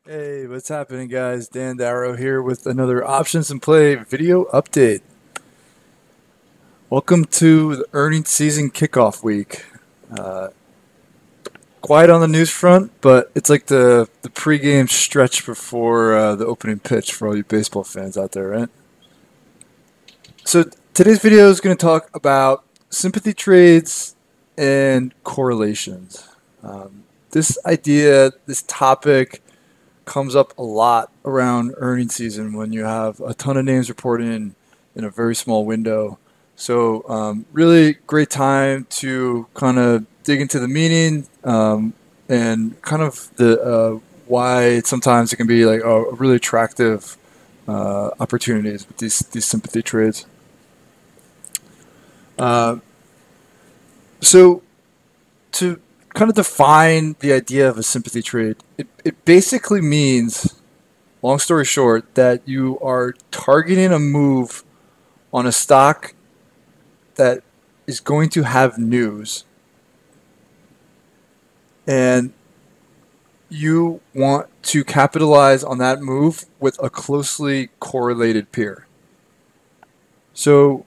Hey, what's happening, guys? Dan Darrow here with another Options and Play video update. Welcome to the earnings season kickoff week. Uh, Quiet on the news front, but it's like the pregame stretch before the opening pitch for all you baseball fans out there, right? So today's video is going to talk about sympathy trades and correlations. This topic comes up a lot around earnings season when you have a ton of names reporting in a very small window. So, really great time to kind of dig into the meaning and kind of the why sometimes it can be like a really attractive opportunities with these sympathy trades. Uh, so to kind of define the idea of a sympathy trade, it basically means, long story short, that you are targeting a move on a stock that is going to have news, and you want to capitalize on that move with a closely correlated peer. So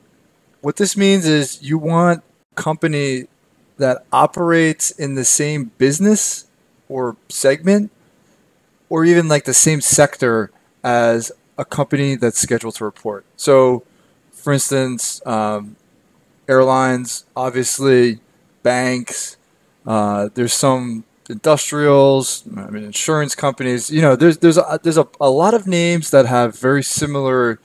what this means is you want a company that operates in the same business or segment or even like the same sector as a company that's scheduled to report. So, for instance, airlines, obviously, banks. There's some industrials. I mean, insurance companies. You know, there's a lot of names that have very similar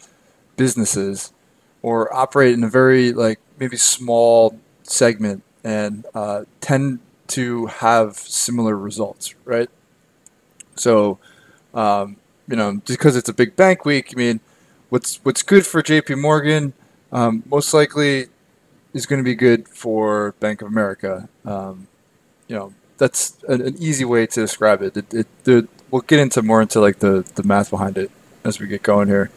businesses or operate in a very like maybe small segment and tend to have similar results, right? So, just because it's a big bank week, I mean, what's good for J.P. Morgan, most likely is going to be good for Bank of America. That's an easy way to describe it. We'll get into more into like the math behind it as we get going here.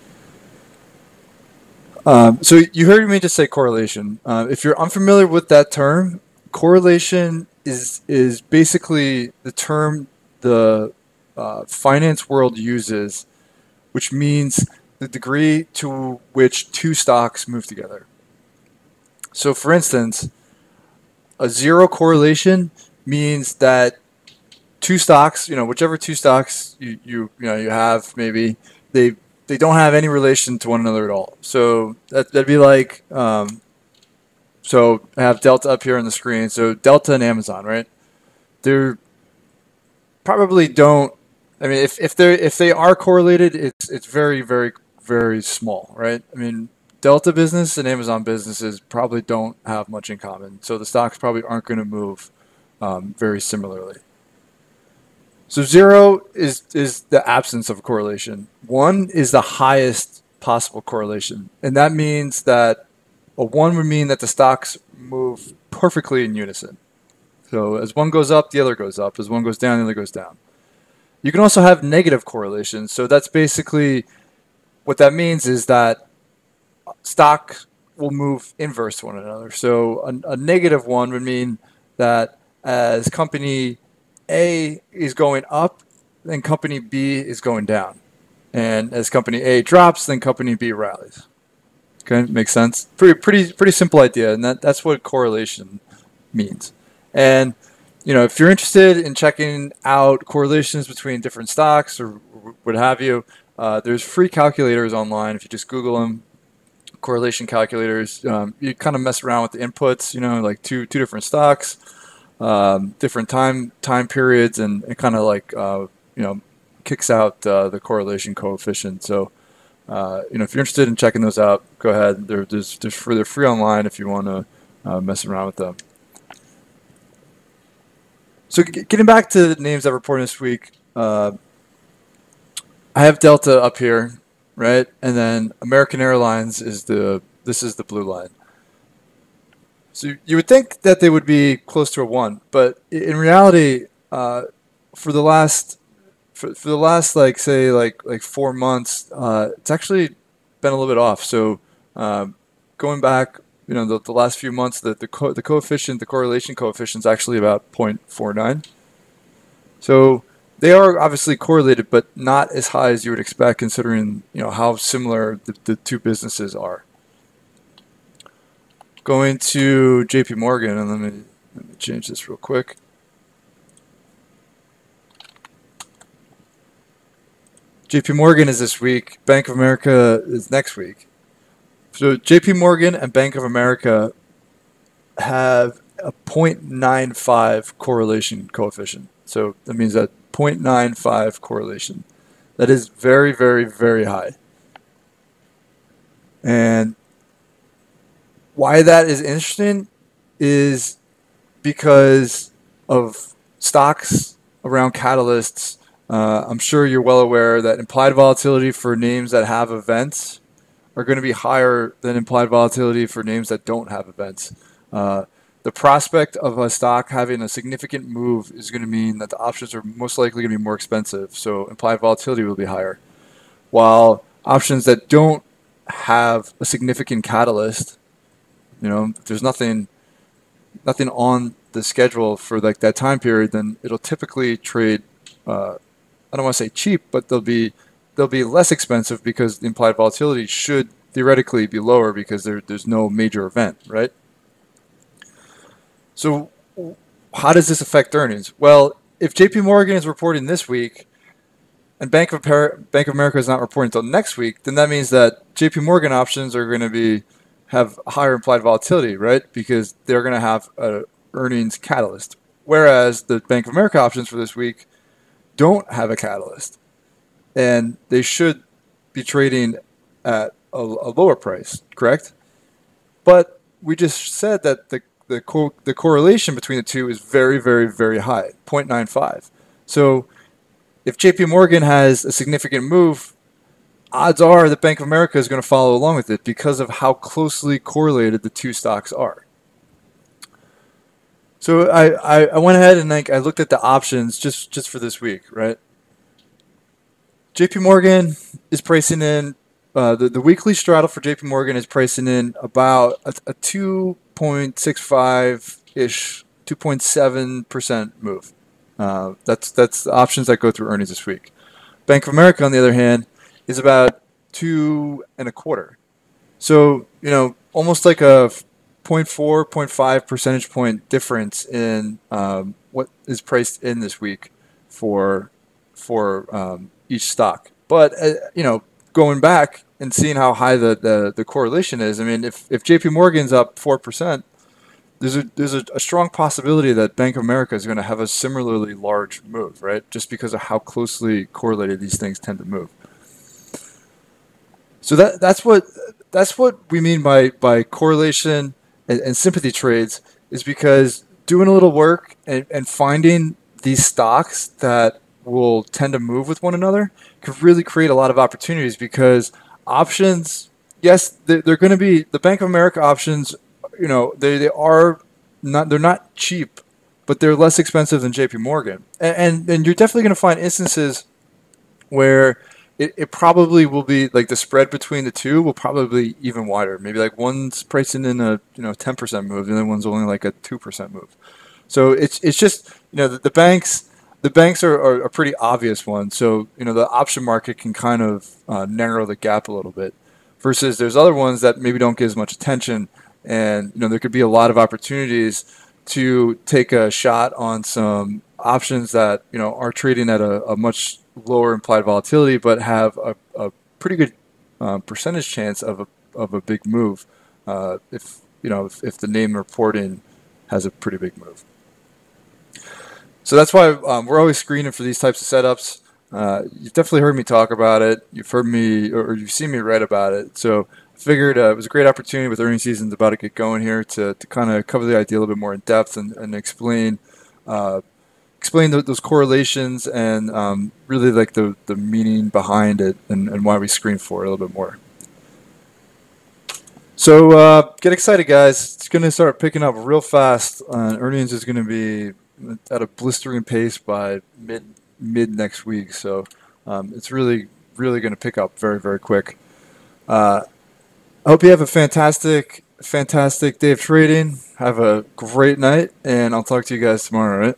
So you heard me just say correlation. If you're unfamiliar with that term, correlation is basically the term the finance world uses, which means the degree to which two stocks move together. So, for instance, a zero correlation means that two stocks, whichever two stocks you have, maybe they they don't have any relation to one another at all. So that'd be like, so I have Delta up here on the screen. So Delta and Amazon, right? They're probably don't. I mean, if they are correlated, it's very very very small, right? I mean, Delta business and Amazon businesses probably don't have much in common, so the stocks probably aren't going to move very similarly. So zero is the absence of correlation. One is the highest possible correlation, and that means that a one would mean that the stocks move perfectly in unison. So as one goes up, the other goes up. As one goes down, the other goes down. You can also have negative correlation. So that's basically what that means is that stock will move inverse to one another. So a negative one would mean that as company A is going up, then company B is going down. And as company A drops, then company B rallies. Okay, makes sense. Pretty simple idea, and that's what correlation means. And if you're interested in checking out correlations between different stocks or what have you, there's free calculators online. If you just Google them, correlation calculators, you kind of mess around with the inputs. Like two different stocks, different time periods, and it kind of like kicks out the correlation coefficient. So if you're interested in checking those out, go ahead. They're free online if you want to mess around with them. So getting back to the names that reported this week, I have Delta up here, right, and then American Airlines this is the blue line. So you would think that they would be close to a one, but in reality, for the last for the last like say like 4 months, it's actually been a little bit off. So going back, the last few months, the correlation coefficient is actually about 0.49. So They are obviously correlated, but not as high as you would expect, considering how similar the two businesses are. Going to J.P. Morgan, and let me change this real quick. J.P. Morgan is this week. Bank of America is next week. So J.P. Morgan and Bank of America have a 0.95 correlation coefficient. So that means that 0.95 correlation. That is very, very, very high. And why that is interesting is because of stocks around catalysts. I'm sure you're well aware that implied volatility for names that have events are going to be higher than implied volatility for names that don't have events. The prospect of a stock having a significant move is going to mean that the options are most likely going to be more expensive, so implied volatility will be higher. While options that don't have a significant catalyst, if there's nothing on the schedule for like that time period, then it'll typically trade. I don't want to say cheap, but they'll be less expensive because the implied volatility should theoretically be lower because there's no major event, right? So how does this affect earnings? Well, if JP Morgan is reporting this week and Bank of America is not reporting until next week, then that means that JP Morgan options are going to have higher implied volatility, right? Because they're going to have an earnings catalyst. Whereas the Bank of America options for this week don't have a catalyst. And they should be trading at a lower price, correct? But we just said that the correlation between the two is very, very, very high, 0.95. So if JP Morgan has a significant move, odds are that Bank of America is going to follow along with it because of how closely correlated the two stocks are. So I went ahead and I looked at the options just for this week, right? JP Morgan is pricing in, the weekly straddle for JP Morgan is pricing in about a 2.65-ish, 2.7% move. That's the options that go through earnings this week. Bank of America, on the other hand, is about 2.25. So, almost like a 0.4, 0.5 percentage point difference in what is priced in this week for each stock. But, going back and seeing how high the correlation is, I mean, if JP Morgan's up 4%, there's a strong possibility that Bank of America is going to have a similarly large move, right? Just because of how closely correlated these things tend to move. So that's what we mean by correlation and sympathy trades, is because doing a little work and finding these stocks that will tend to move with one another could really create a lot of opportunities, because options, yes, they're going to be, the Bank of America options, they're not cheap, but they're less expensive than JP Morgan. And you're definitely going to find instances where it probably will be like the spread between the two will probably be even wider. Maybe like one's pricing in a 10% move, the other one's only like a 2% move. So it's just the banks are a pretty obvious one. So the option market can kind of narrow the gap a little bit. Versus there's other ones that maybe don't get as much attention, and there could be a lot of opportunities to take a shot on some options that are trading at a much lower implied volatility, but have a pretty good percentage chance of a big move if the name reporting has a pretty big move. So that's why we're always screening for these types of setups. You've definitely heard me talk about it. You've heard me, or you've seen me write about it. So I figured it was a great opportunity with earnings seasons about to get going here to kind of cover the idea a little bit more in depth and explain those correlations and really like the meaning behind it and why we screen for it a little bit more. So get excited, guys. It's going to start picking up real fast. Earnings is going to be at a blistering pace by mid next week. So it's really, really going to pick up very, very quick. I hope you have a fantastic day of trading. Have a great night, and I'll talk to you guys tomorrow, all right?